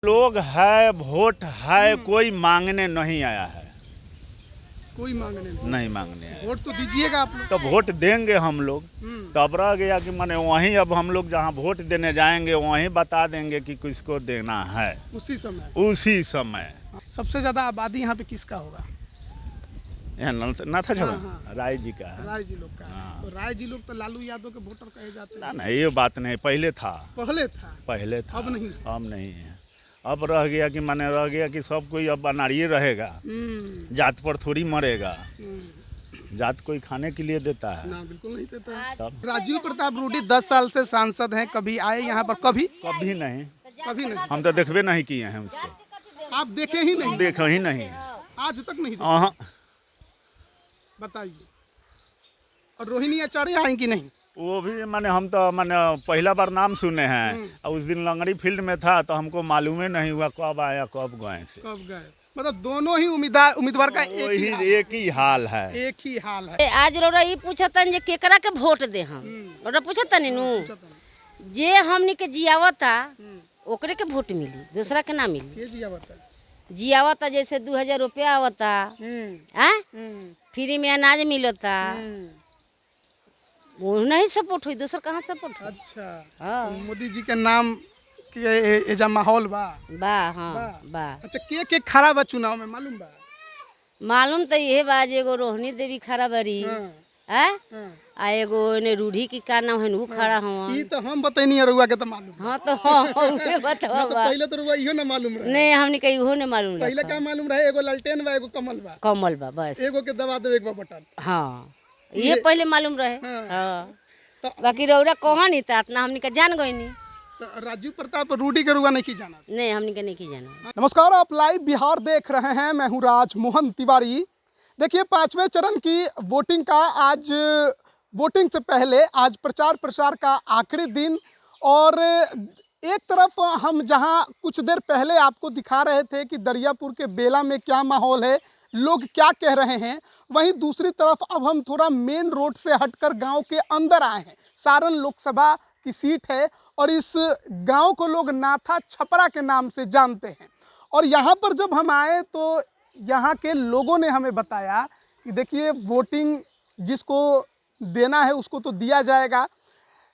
लोग है, वोट है, कोई मांगने नहीं आया है। कोई मांगने नहीं मांगने आया। वोट तो दीजिएगा आप लोग। तो वोट देंगे हम लोग। तब रह गया कि माने वहीं अब हम लोग जहाँ वोट देने जाएंगे वहीं बता देंगे कि किसको देना है उसी समय। उसी समय। सबसे ज्यादा आबादी यहाँ पे किसका होगा? यहाँ न था हाँ। राय जी का है। राय जी लोग का। हाँ। तो राय जी लोग तो लालू यादव के वोटर कहे जाते हैं। ना ये बात नहीं, पहले था। पहले था। अब नहीं है। अब रह गया कि माने रह गया कि सब कोई अब अनाड़िए रहेगा। जात पर थोड़ी मरेगा। जात कोई खाने के लिए देता है ना, बिल्कुल नहीं देता। तब राजीव प्रताप रूडी 10 साल से सांसद हैं। कभी आए यहाँ पर? कभी नहीं। हम तो देखबे नहीं किए हैं उसको। आप देखे ही नहीं? देखा ही नहीं। आज तक नहीं हाँ। बताइए। और रोहिणी आचार्य आए कि नहीं? वो भी माने हम तो माने पहला बार नाम सुने हैं और उस दिन लंगड़ी फील्ड में था तो हमको मालूम ही नहीं हुआ कब आया कब गए से। कब गए? मतलब दोनों ही उम्मीदवार का एक ही हाल है। एक ही हाल है। आज लोरा ये पूछतन जे केकरा के वोट दे हम लोरा पूछतन नु जे हमनी के जियावता ओकरे के वोट मिली, दूसरा के ना मिली। के जियावता जैसे 2000 रुपया आवता फ्री में अनाज मिलता वो नहीं सपोर्ट हुई, दूसरा कहाँ सपोर्ट हुई? अच्छा। हाँ। मोदी जी के नाम के एजा माहौल बा। हाँ बा। अच्छा, के खड़ा बा चुनाव में मालूम बा? मालूम तो ये बाज एगो रोहिणी देवी खड़ा बरी आ एगो ने रूढ़ी की का नाम है वो खड़ा हवा। ई तो हम बताइनी है, रुआ के तो मालूम। हाँ तो उहे बतावा तो पहले तो रुआ इहो ना मालूम रहे। नहीं हमने कहीं इहो ने मालूम रहा। पहले का मालूम रहे? एगो लालटेन बा, एगो कमल बा। बस एगो के दबा दो, एक बा बटन। हाँ ये पहले मालूम रहे। हाँ। बाकी रौरा कहा नहीं था इतना हमने का जान गई नहीं। तो राजीव प्रताप रूडी के रुआ नहीं जाना? नहीं हमने का नहीं जाना। नमस्कार, आप लाइव बिहार देख रहे हैं। मैं हूँ राज मोहन तिवारी। देखिए, 5वें चरण की वोटिंग का आज वोटिंग से पहले आज प्रचार प्रसार का आखिरी दिन। और एक तरफ हम जहां कुछ देर पहले आपको दिखा रहे थे कि दरियापुर के बेला में क्या माहौल है, लोग क्या कह रहे हैं, वहीं दूसरी तरफ अब हम थोड़ा मेन रोड से हटकर गांव के अंदर आए हैं। सारण लोकसभा की सीट है और इस गांव को लोग नाथा छपरा के नाम से जानते हैं। और यहाँ पर जब हम आए तो यहाँ के लोगों ने हमें बताया कि देखिए, वोटिंग जिसको देना है उसको तो दिया जाएगा,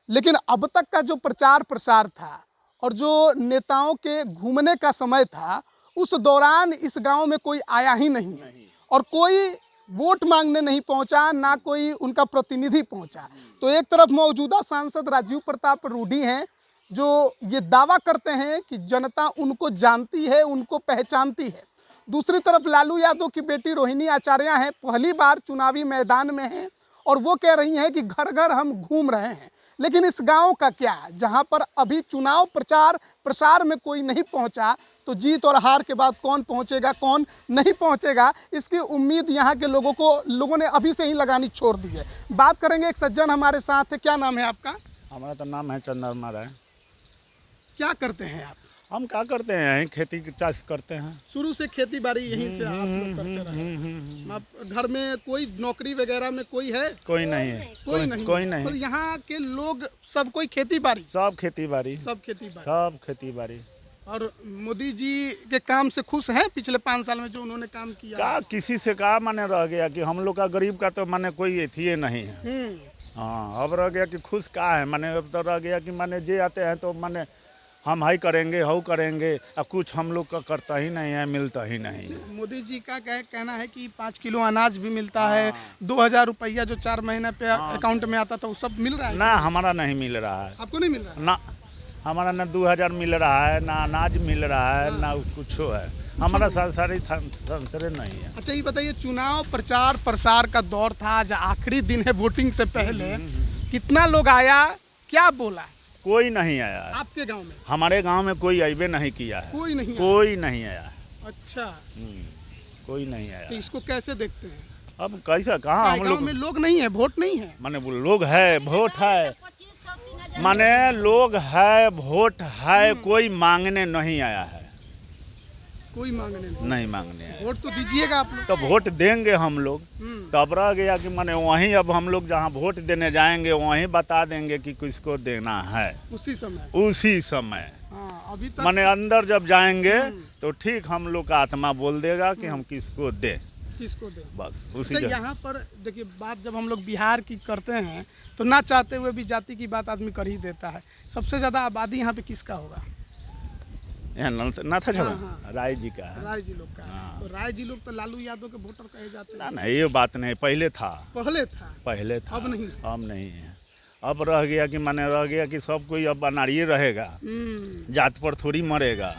लेकिन अब तक का जो प्रचार प्रसार था और जो नेताओं के घूमने का समय था उस दौरान इस गांव में कोई आया ही नहीं है और कोई वोट मांगने नहीं पहुंचा, ना कोई उनका प्रतिनिधि पहुंचा। तो एक तरफ मौजूदा सांसद राजीव प्रताप रूडी हैं जो ये दावा करते हैं कि जनता उनको जानती है, उनको पहचानती है। दूसरी तरफ लालू यादव की बेटी रोहिणी आचार्य हैं, पहली बार चुनावी मैदान में हैं और वो कह रही हैं कि घर घर हम घूम रहे हैं। लेकिन इस गांव का क्या, जहां पर अभी चुनाव प्रचार प्रसार में कोई नहीं पहुंचा, तो जीत और हार के बाद कौन पहुंचेगा कौन नहीं पहुंचेगा, इसकी उम्मीद यहां के लोगों ने अभी से ही लगानी छोड़ दी है। बात करेंगे, एक सज्जन हमारे साथ है। क्या नाम है आपका? हमारा तो नाम है चंद्रमा राय। क्या करते हैं आप? हम क्या करते हैं, यहीं खेती चाष करते हैं। शुरू से खेती बाड़ी यहीं से आप लोग करते रहे? आप घर में कोई नौकरी वगैरह में कोई है? कोई नहीं है। कोई नहीं। तो यहाँ के लोग सब कोई खेती बाड़ी? सब खेती बाड़ी। और मोदी जी के काम से खुश हैं? पिछले 5 साल में जो उन्होंने काम किया, क्या किसी से क्या माने रह गया कि हम लोग का गरीब का तो माने कोई एथिए नहीं है। हाँ, अब रह गया कि खुश क्या है, माने अब तो रह गया कि माने जे आते हैं तो माने हम हाई करेंगे हाउ करेंगे, और कुछ हम लोग का करता ही नहीं है, मिलता ही नहीं है। मोदी जी का कहना है कि 5 किलो अनाज भी मिलता है, 2000 रुपया जो 4 महीने पे अकाउंट में आता था वो सब मिल रहा है? ना, हमारा नहीं मिल रहा है। आपको नहीं मिल रहा है? ना, हमारा ना 2000 मिल रहा है, ना अनाज मिल रहा है, ना कुछ है। हमारा सारी संसरे नहीं है। अच्छा, ये बताइए, चुनाव प्रचार प्रसार का दौर था, आज आखिरी दिन है वोटिंग से पहले, कितना लोग आया, क्या बोला? कोई नहीं आया है। आपके गांव में? हमारे गांव में कोई अइबे नहीं किया है। कोई नहीं आया। अच्छा। कोई नहीं आया। तो इसको कैसे देखते हैं? अब कैसा, कहाँ हम लोग में लोग नहीं है, वोट नहीं है? माने लोग है, वोट है, माने लोग है, वोट है, कोई मांगने नहीं आया है। कोई मांगने नहीं मांगने आया। वोट तो दीजिएगा आप लोग। तो वोट देंगे हम लोग। तब रह गया कि माने वहीं अब हम लोग जहाँ वोट देने जाएंगे वहीं बता देंगे कि किसको देना है उसी समय। हाँ, अभी तक माने अंदर जब जाएंगे तो ठीक हम लोग का आत्मा बोल देगा कि हम किसको दें, किसको दे। बस उसी अच्छा, जगह। यहाँ पर देखिए बात जब हम लोग बिहार की करते हैं तो ना चाहते हुए भी जाति की बात आदमी कर ही देता है। सबसे ज्यादा आबादी यहाँ पे किसका होगा? यहाँ नाथा हाँ, छबा राय जी का है। राय जी लोग का है। हाँ। तो राय जी लोग तो लालू यादव के वोटर कहे जाते ना हैं। ना ये बात नहीं, पहले था, पहले था, पहले था, अब नहीं। अब नहीं है। अब रह गया कि माने रह गया कि सब कोई अब अनाड़िए रहेगा, जात पर थोड़ी मरेगा।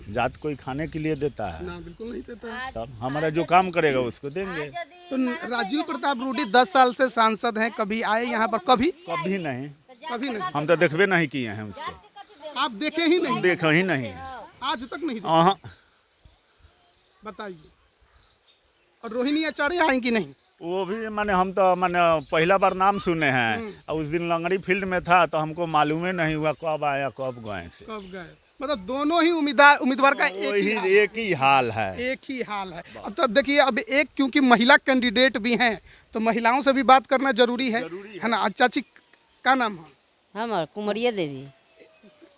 जात कोई खाने के लिए देता है, ना बिल्कुल नहीं देता है। तब हमारा जो काम करेगा उसको देंगे। तो राजीव प्रताप रूडी 10 साल से सांसद हैं, कभी आए यहाँ पर? कभी कभी नहीं, कभी नहीं। हम तो देखबे नहीं किए हैं उसको, आप देखे ही नहीं? देखा ही नहीं है। आज तक नहीं देखे? हाँ, बताइए। और रोहिणी आचार्य आए कि नहीं? वो भी माने हम तो माने पहला बार नाम सुने हैं, और उस दिन लंगड़ी फील्ड में था तो हमको मालूम ही नहीं हुआ कब आया कब गए से। कब गए? मतलब दोनों ही उम्मीदवार का एक ही हाल है। एक ही हाल है। अब तो देखिए, अब एक क्योंकि महिला कैंडिडेट भी हैं तो महिलाओं से भी बात करना जरूरी है ना। चाची का नाम है? हमार कुमरिया देवी।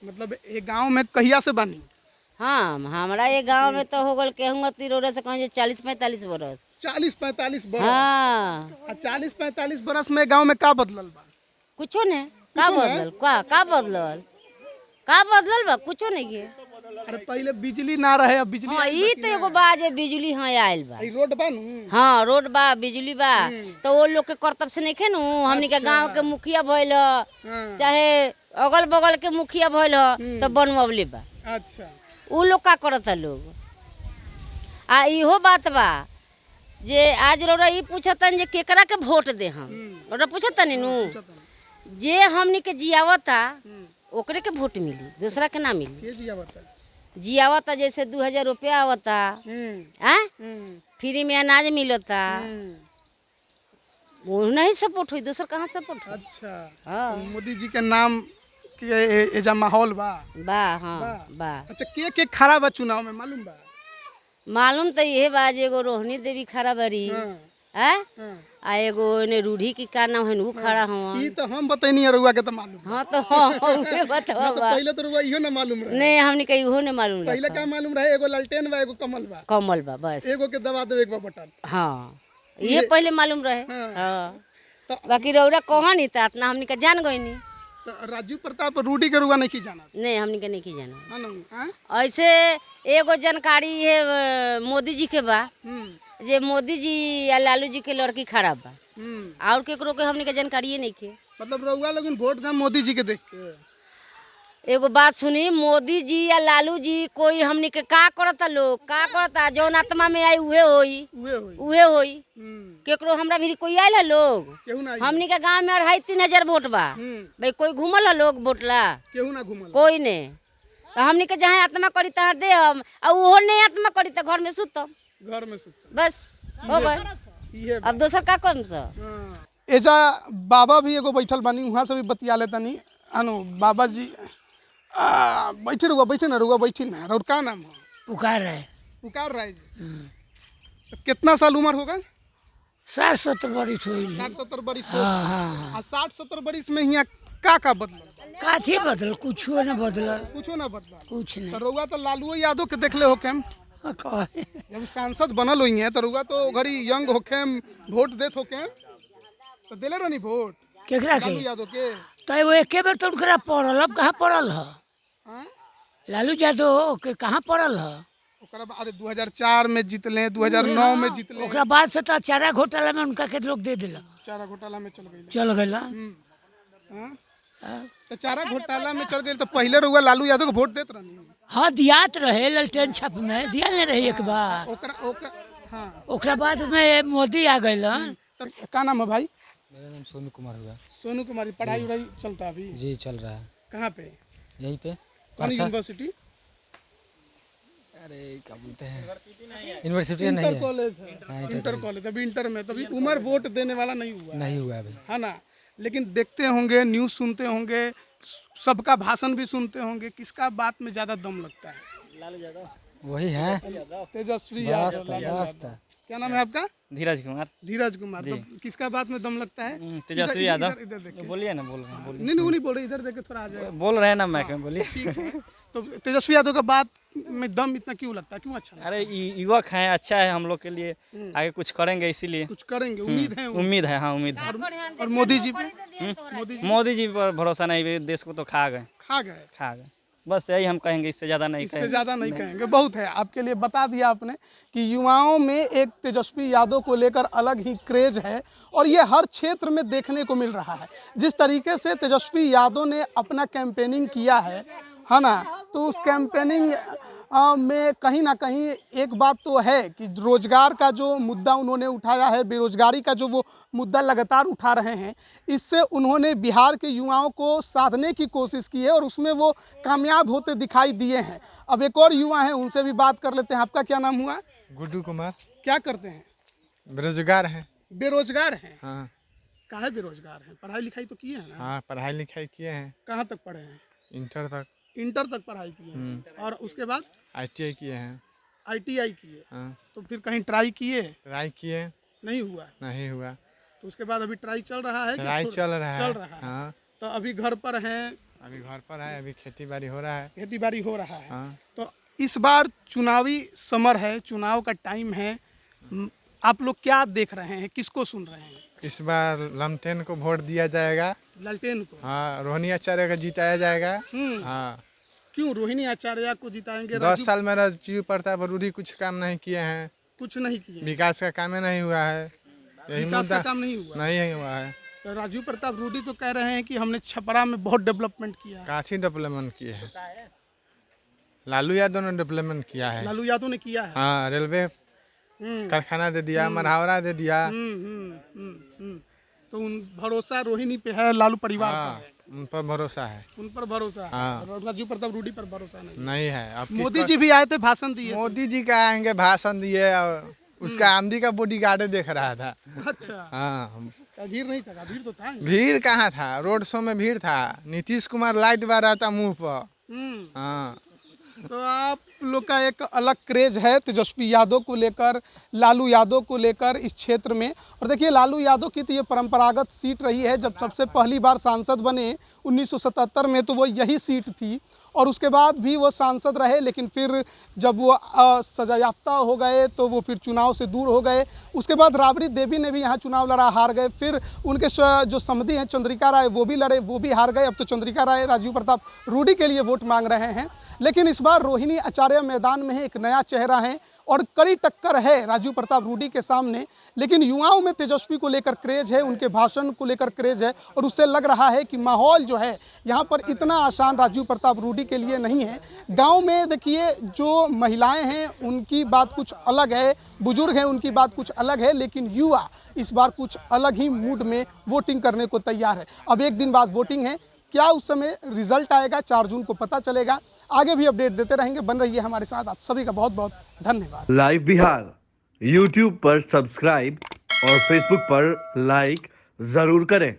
मतलब ये गांव में कहिया से बनी? हाँ, हमारा ये गांव में तो हो गल केहूँगा तिरोड़ा से कहीं 40-45 बरस। 40-45 बरस। हाँ, 40-45 बरस में गांव में का बदलल बा? कुछो ने का बदलल, का बदलल बा? कुछो नहीं के। अरे पहले बिजली ना रहे, अब बिजली हाँ, आइल ई बा तो एगो बा जे बिजली हाँ आयल बा। कि? रोड बा नु? हाँ, रोड बा, बिजली बा, तो वो लोग के कर्तव्य से नहीं खेनू। हमनी के गांव के मुखिया भइल हाँ। चाहे अगल बगल के मुखिया भइल तो बनवले बा। अच्छा, उ लोग का करता लोग। आ इहो बात बा जे आज रौरा ई पूछतन जे केकरा के वोट दे हम, रौरा पूछतन नु जे हमनी के जियावता ओकरे के वोट मिली, दूसरा के ना मिली। ये जी बता। जियावता जैसे 2000 रुपया आवता, फ्री में अनाज मिलता, वो नहीं सपोर्ट हुई, दूसरा कहाँ सपोर्ट हुई? अच्छा, हाँ। तो मोदी जी के नाम के एजा माहौल बा? बा, हाँ बा। अच्छा, के खड़ा बा चुनाव में मालूम बा? मालूम तो ये बा जे एगो रोहिणी देवी खड़ा बरी, आ एगो ने रूढ़ी की का नाम है वो खड़ा हवा। ई तो हम बतैनी है, रुआ के तो मालूम। हाँ तो उहे बतावा तो बा। पहले तो रुआ इहो ना मालूम रहे। नहीं, हमने कहीं इहो ने मालूम पहले रखा। का मालूम रहे? एगो लालटेन बा, एगो कमल बा। कमल बा बस। एगो के दबा दे, एक बा बटन। हाँ, ये पहले मालूम रहे। हाँ। हाँ, बाकी रौरा कहा नहीं था इतना, हमने का जान गई नहीं। तो राजीव प्रताप रूडी के रुआ नहीं जाना? नहीं, हमने का नहीं जाना। हाँ ना, हाँ? ऐसे एगो जानकारी है मोदी जी के बा, जे मोदी जी या लालू जी के लड़की खड़ा बा, और केकरो के हमने के जानकारी नहीं के। मतलब रउआ लोगन वोट दम मोदी जी के देख के? एगो बात सुनी, मोदी जी या लालू जी कोई हमनी के का करता, लोग का करता, जौन आत्मा में आई उहे होई, उहे होई। केकरो हमरा भी कोई आयल है लोग? केहू ना? हमनी के गांव में 2500-3000 वोट बा भाई, कोई घूमल है लोग वोट ला? केहू ना घूमल? कोई ने। तो हमनी के जहाँ आत्मा करी तहाँ दे हम, और वो नहीं आत्मा करी तो घर में सुतम, घर में सुतम, बस हो गए। अब दोसर का कम सा। एजा बाबा भी एगो बैठल बानी, वहाँ से भी बतिया लेता नहीं। अनु बाबा जी बैठे रुआ, बैठे ना रुआ, बैठे ना। और का नाम है? पुकार है। पुकार राय जी। तो कितना साल उम्र होगा? 60-70 बरिस हुई। 60-70 बरिस। हाँ हाँ। 60-70 बरिस में यहाँ का बदल? काथी बदल? कुछ न बदल, कुछ ना बदला। कुछ नहीं। तो रुआ तो लालू यादव के देख ले हो केम, जब सांसद बनल हुई है तो रुआ तो घड़ी यंग होके वोट देत होके, तो दिले रहनी वोट केकरा लालू के? यादव के? तो वो एके बेर तो उनकरा पड़ल, अब कहाँ पड़ल है? लालू यादव के कहाँ पड़ल है? अरे 2004 में जीतले, 2009 में जीतले। ओकरा बाद से तो चारा घोटाला में उनका के लोग दे दिला, चारा घोटाला में चल गई। तो चारा घोटाला में चल गई तो पहले रुआ लालू यादव को वोट देत रहनी? हाँ, दियात रहे, ललटेन छाप में दिया नहीं रही एक बार। हाँ, ओकरा बाद में मोदी आ गए। तो का नाम है भाई? मेरा नाम सोनू कुमार हुआ। सोनू कुमार। पढ़ाई उड़ाई चलता अभी? जी चल रहा है। कहाँ पे? यहीं पे कौन यूनिवर्सिटी? अरे क्या बोलते हैं, यूनिवर्सिटी नहीं है, कॉलेज है। Inter college. अभी इंटर में, तभी उम्र वोट देने वाला नहीं हुआ नहीं हुआ अभी, है ना। लेकिन देखते होंगे, न्यूज़ सुनते होंगे, सबका भाषण भी सुनते होंगे, किसका बात में ज़्यादा दम लगता है? वही है। तेजस्वी यादव। बस क्या नाम है आपका? धीरज कुमार। धीरज कुमार। तो किसका बात में दम लगता है? तेजस्वी यादव। इधर देखिए। बोलिए ना, बोल रहे हैं, बोलिए। नहीं नहीं बोल रहे, इधर देखे थोड़ा आ जाए। बोल रहे हैं ना, मैं क्यों बोलिए। ठीक है। तो तेजस्वी यादव का बात में दम इतना क्यों लगता है, क्यों अच्छा लगता है? अरे युवक हैं, अच्छा है हम लोग के लिए, आगे कुछ करेंगे इसीलिए। कुछ करेंगे, उम्मीद है। उम्मीद है, हाँ उम्मीद है। और मोदी जी पे? मोदी जी पर भरोसा नहीं, देश को तो खा गए। खा गए। बस यही हम कहेंगे, इससे ज़्यादा नहीं इससे कहेंगे। ज़्यादा नहीं कहेंगे। बहुत है, आपके लिए बता दिया आपने कि युवाओं में एक तेजस्वी यादव को लेकर अलग ही क्रेज है और ये हर क्षेत्र में देखने को मिल रहा है। जिस तरीके से तेजस्वी यादव ने अपना कैंपेनिंग किया है ना, तो उस कैंपेनिंग में कहीं ना कहीं एक बात तो है कि रोजगार का जो मुद्दा उन्होंने उठाया है, बेरोजगारी का जो वो मुद्दा लगातार उठा रहे हैं, इससे उन्होंने बिहार के युवाओं को साधने की कोशिश की है और उसमें वो कामयाब होते दिखाई दिए हैं। अब एक और युवा हैं, उनसे भी बात कर लेते हैं। आपका क्या नाम हुआ? गुड्डू कुमार। क्या करते हैं? बेरोजगार हैं। बेरोजगार हैं? हाँ। काहे बेरोजगार हैं? पढ़ाई लिखाई तो किए हैं ना? हाँ, पढ़ाई लिखाई किए हैं। कहाँ तक पढ़े हैं? इंटर तक। इंटर तक पढ़ाई की है और उसके बाद ITI किए हैं। ITI किए। हाँ। तो फिर कहीं ट्राई किए? ट्राई किए, नहीं हुआ। नहीं हुआ। तो उसके बाद अभी ट्राई चल रहा है? ट्राई चल रहा है। हाँ। तो अभी घर पर हैं? अभी घर पर है, अभी खेती बाड़ी हो रहा है। खेती बाड़ी हो रहा है। हाँ। तो इस बार चुनावी समर है, चुनाव का टाइम है, आप लोग क्या देख रहे हैं, किसको सुन रहे हैं? इस बार लमटेन को वोट दिया जाएगा। लालटेन को? हाँ, रोहिणी आचार्य को जिताया जाएगा। हाँ। क्यों रोहिणी आचार्य को जिताएंगे? 10 साल में राजीव प्रताप रूडी कुछ काम नहीं किए हैं। कुछ नहीं किए। विकास का काम नहीं हुआ है, यही विकास का काम नहीं हुआ। नहीं हुआ है। तो राजीव प्रताप रूडी तो कह रहे हैं कि हमने छपरा में बहुत डेवलपमेंट किया है। काफी डेवलपमेंट किए हैं। लालू यादव ने डेवलपमेंट किया है। लालू यादव ने किया है। हाँ, रेलवे कारखाना दे दिया, मरहावरा दे दिया। तो उन भरोसा रोहिणी पे है, लालू परिवार हाँ, पर उन पर भरोसा है। उन पर भरोसा है। हाँ। और राजीव प्रताप रूडी पर भरोसा नहीं है। अब मोदी जी भी आए थे, भाषण दिए। मोदी जी का आएंगे, भाषण दिए और उसका आमदी का बॉडीगार्ड देख रहा था। अच्छा। हाँ। भीड़ नहीं था? भीड़ तो था। भीड़ कहाँ था, रोड शो में भीड़ था। नीतीश कुमार लाइट बार रहा था मुंह पर। हाँ। तो आप लोग का एक अलग क्रेज है तेजस्वी यादव को लेकर, लालू यादव को लेकर इस क्षेत्र में। और देखिए, लालू यादव की तो ये परंपरागत सीट रही है। जब सबसे पहली बार सांसद बने 1977 में, तो वो यही सीट थी और उसके बाद भी वो सांसद रहे, लेकिन फिर जब वो सजायाफ्ता हो गए तो वो फिर चुनाव से दूर हो गए। उसके बाद राबड़ी देवी ने भी यहाँ चुनाव लड़ा, हार गए। फिर उनके जो समधी हैं चंद्रिका राय, वो भी लड़े, वो भी हार गए। अब तो चंद्रिका राय राजीव प्रताप रूडी के लिए वोट मांग रहे हैं। लेकिन इस बार रोहिणी आचार्य मैदान में है, एक नया चेहरा है और कड़ी टक्कर है राजीव प्रताप रूडी के सामने। लेकिन युवाओं में तेजस्वी को लेकर क्रेज है, उनके भाषण को लेकर क्रेज है और उससे लग रहा है कि माहौल जो है यहाँ पर इतना आसान राजीव प्रताप रूडी के लिए नहीं है। गांव में देखिए, जो महिलाएं हैं उनकी बात कुछ अलग है, बुजुर्ग हैं उनकी बात कुछ अलग है, लेकिन युवा इस बार कुछ अलग ही मूड में वोटिंग करने को तैयार है। अब एक दिन बाद वोटिंग है, क्या उस समय रिजल्ट आएगा 4 जून को पता चलेगा। आगे भी अपडेट देते रहेंगे, बन रही है हमारे साथ। आप सभी का बहुत बहुत धन्यवाद। लाइव बिहार YouTube पर सब्सक्राइब और Facebook पर लाइक जरूर करें।